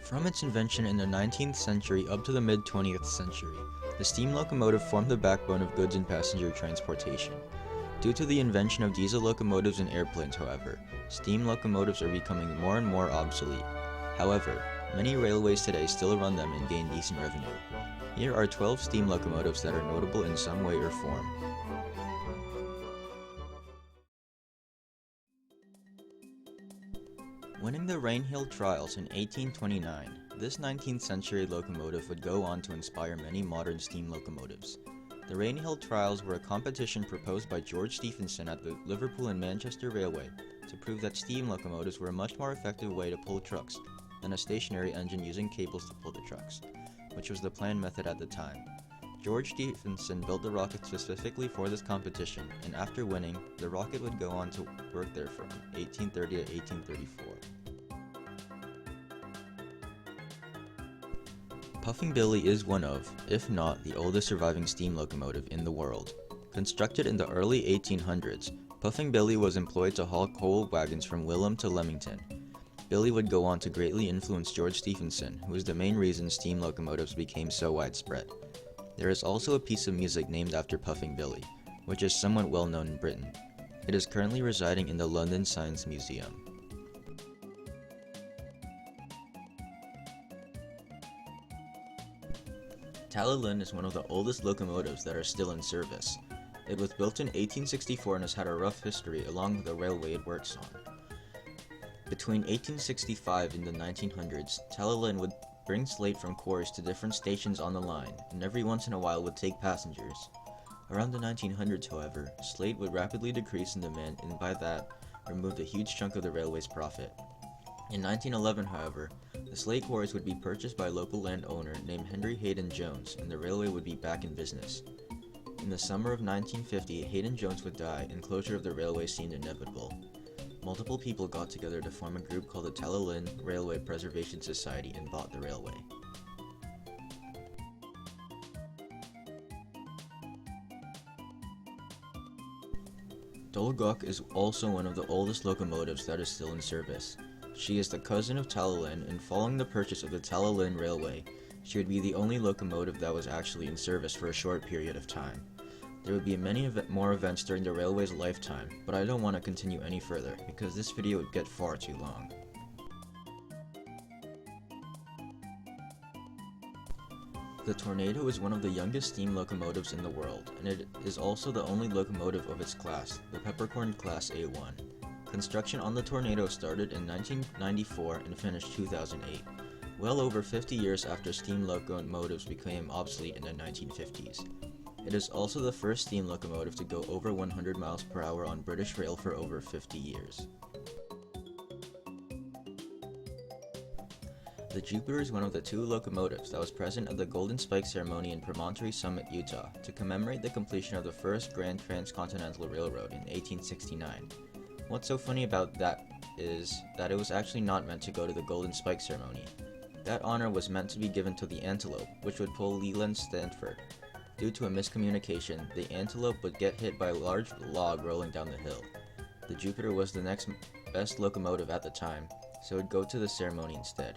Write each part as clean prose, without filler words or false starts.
From its invention in the 19th century up to the mid-20th century, the steam locomotive formed the backbone of goods and passenger transportation. Due to the invention of diesel locomotives and airplanes, however, steam locomotives are becoming more and more obsolete. However, many railways today still run them and gain decent revenue. Here are 12 steam locomotives that are notable in some way or form. Winning the Rainhill Trials in 1829, this 19th century locomotive would go on to inspire many modern steam locomotives. The Rainhill Trials were a competition proposed by George Stephenson at the Liverpool and Manchester Railway to prove that steam locomotives were a much more effective way to pull trucks than a stationary engine using cables to pull the trucks, which was the planned method at the time. George Stephenson built the rocket specifically for this competition, and after winning, the rocket would go on to work there from 1830 to 1834. Puffing Billy is one of, if not the oldest surviving steam locomotive in the world. Constructed in the early 1800s, Puffing Billy was employed to haul coal wagons from Wilham to Leamington. Billy would go on to greatly influence George Stephenson, who is the main reason steam locomotives became so widespread. There is also a piece of music named after Puffing Billy, which is somewhat well known in Britain. It is currently residing in the London Science Museum. Talalyn is one of the oldest locomotives that are still in service. It was built in 1864 and has had a rough history along with the railway it works on. Between 1865 and the 1900s, Talalyn would bring slate from quarries to different stations on the line, and every once in a while would take passengers. Around the 1900s, however, slate would rapidly decrease in demand and by that, removed a huge chunk of the railway's profit. In 1911, however, the slate quarries would be purchased by a local landowner named Henry Hayden Jones, and the railway would be back in business. In the summer of 1950, Hayden Jones would die, and closure of the railway seemed inevitable. Multiple people got together to form a group called the Talalyn Railway Preservation Society and bought the railway. Dolgok is also one of the oldest locomotives that is still in service. She is the cousin of Talalyn, and following the purchase of the Talalyn Railway, she would be the only locomotive that was actually in service for a short period of time. There would be many more events during the railway's lifetime, but I don't want to continue any further because this video would get far too long. The Tornado is one of the youngest steam locomotives in the world, and it is also the only locomotive of its class, the Peppercorn Class A1. Construction on the Tornado started in 1994 and finished 2008, well over 50 years after steam locomotives became obsolete in the 1950s. It is also the first steam locomotive to go over 100 miles per hour on British Rail for over 50 years. The Jupiter is one of the two locomotives that was present at the Golden Spike ceremony in Promontory Summit, Utah, to commemorate the completion of the first Grand Transcontinental Railroad in 1869. What's so funny about that is that it was actually not meant to go to the Golden Spike ceremony. That honor was meant to be given to the Antelope, which would pull Leland Stanford. Due to a miscommunication, the Antelope would get hit by a large log rolling down the hill. The Jupiter was the next best locomotive at the time, so it would go to the ceremony instead.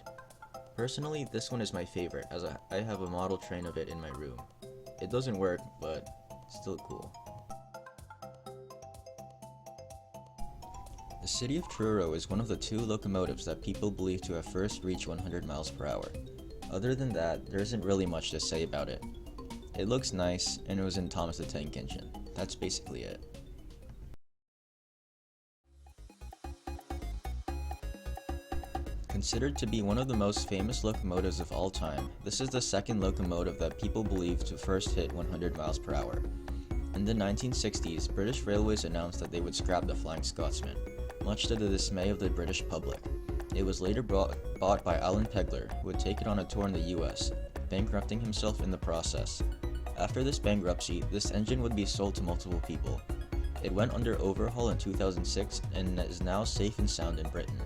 Personally, this one is my favorite, as I have a model train of it in my room. It doesn't work, but it's still cool. The city of Truro is one of the two locomotives that people believe to have first reached 100 miles per hour. Other than that, there isn't really much to say about it. It looks nice, and it was in Thomas the Tank Engine. That's basically it. Considered to be one of the most famous locomotives of all time, this is the second locomotive that people believe to first hit 100 miles per hour. In the 1960s, British Railways announced that they would scrap the Flying Scotsman, much to the dismay of the British public. It was later bought by Alan Pegler, who would take it on a tour in the US, bankrupting himself in the process. After this bankruptcy, this engine would be sold to multiple people. It went under overhaul in 2006 and is now safe and sound in Britain.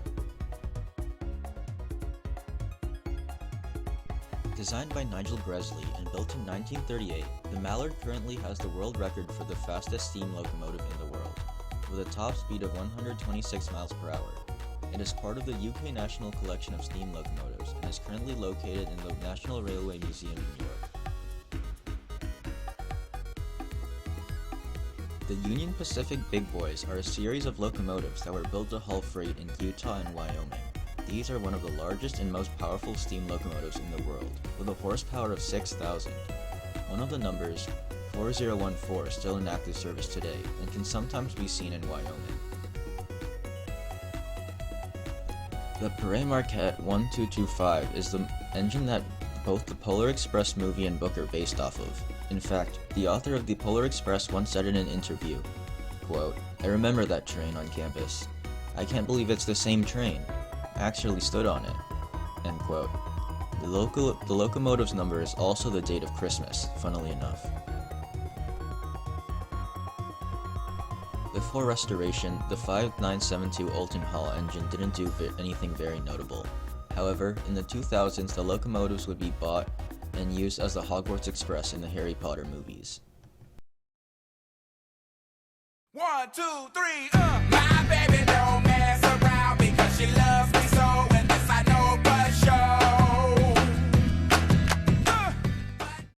Designed by Nigel Gresley and built in 1938, the Mallard currently has the world record for the fastest steam locomotive in the world, with a top speed of 126 miles per hour. It is part of the UK National Collection of Steam Locomotives and is currently located in the National Railway Museum in New York. The Union Pacific Big Boys are a series of locomotives that were built to haul freight in Utah and Wyoming. These are one of the largest and most powerful steam locomotives in the world, with a horsepower of 6,000. One of the numbers, 4014, is still in active service today and can sometimes be seen in Wyoming. The Paray Marquette 1225 is the engine that both the Polar Express movie and book are based off of. In fact, the author of the Polar Express once said in an interview, quote, "I remember that train on campus. I can't believe it's the same train. I actually stood on it." End quote. The locomotive's number is also the date of Christmas, funnily enough. Before restoration, the 5972 Olton Hall engine didn't do anything very notable. However, in the 2000s, the locomotives would be bought and used as the Hogwarts Express in the Harry Potter movies. 1, 2, 3,